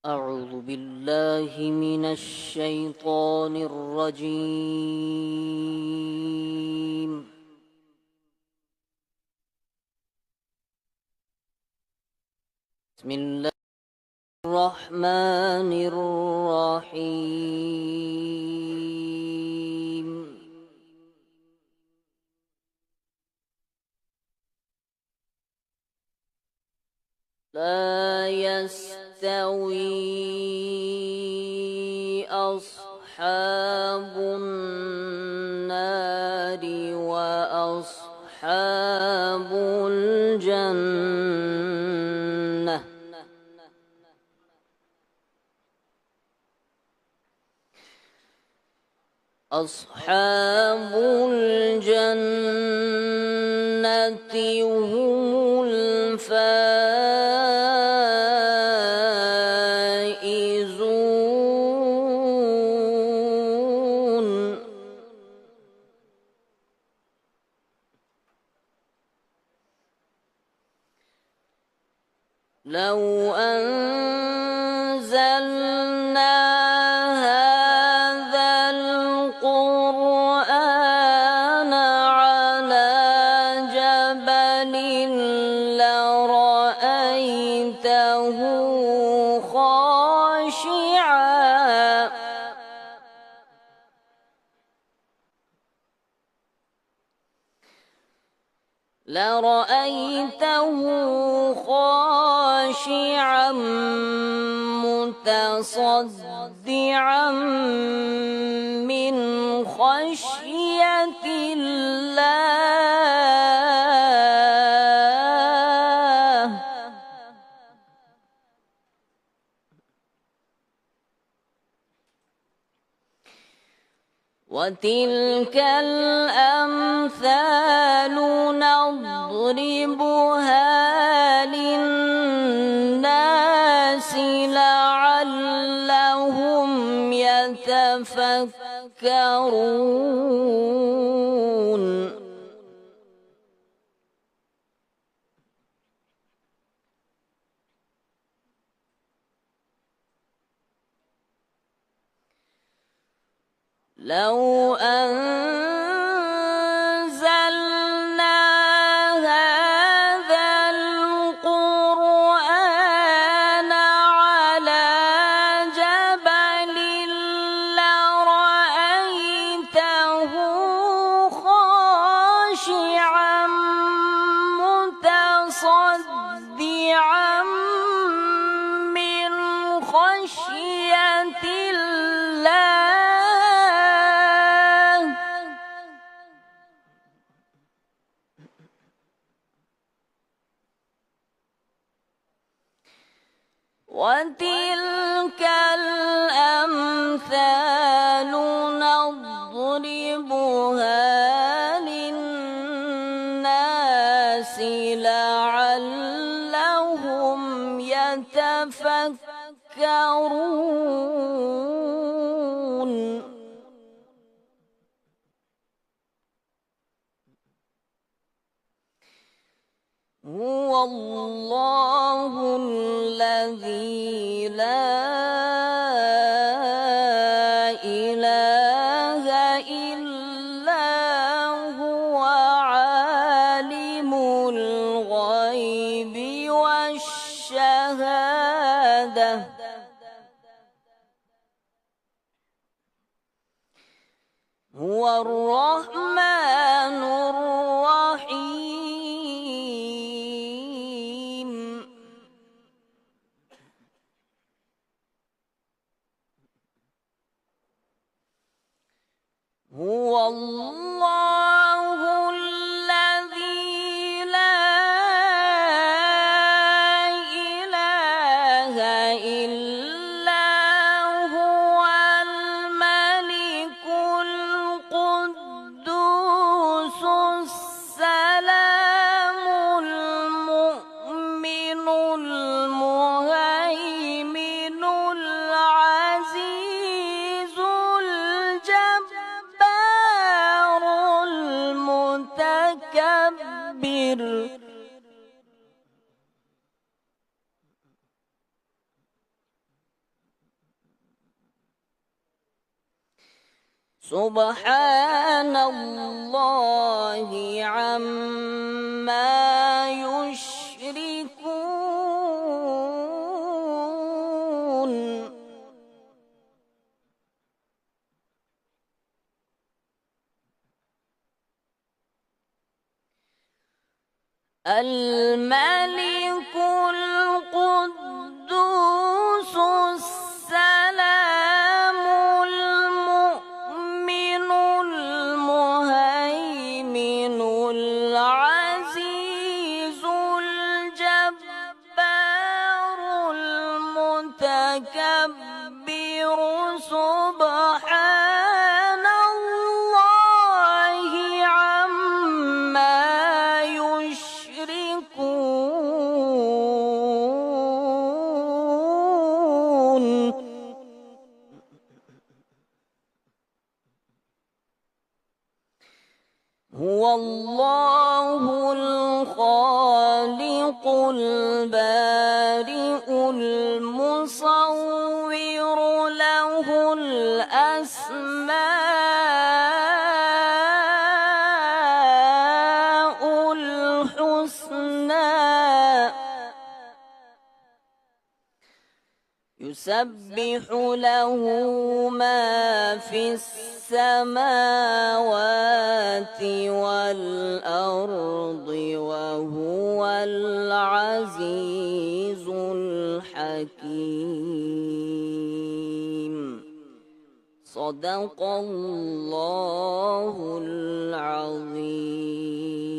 أعوذ بالله من الشيطان الرجيم. بسم الله الرحمن الرحيم. لا يستوي أصحاب النار وأصحاب الجنة. أصحاب الجنة هم الفائزون. لو أنزلنا هذا القرآن على جبل لرأيته خاشعا متصدعا من خشية الله. وتلك الأمثال نضربها للناس لعلهم يتفكرون. لو أنزلنا هذا القرآن على جبل لرأيته خاشعا متصدعا من خشية الله. وتلك الأمثال نضربها للناس لعلهم يتفكرون. هو الله الذي لا إله إلا هو عالم الغيب والشهادة. هو الرحمن الرحيم. هو الله الذي لا إله إلا هو الملك القدوس السلام المؤمن المهيمن العزيز الجبار سبحان الله عما يشركون الملك القدوس السلام المؤمن المهيمن العزيز الجبار المتكبر سبحان الله عما يشركون هو الله الخالق البارئ المصور له الأسماء الحسنى يسبح له ما في السماوات والأرض وهو العزيز الحكيم صدق الله العظيم.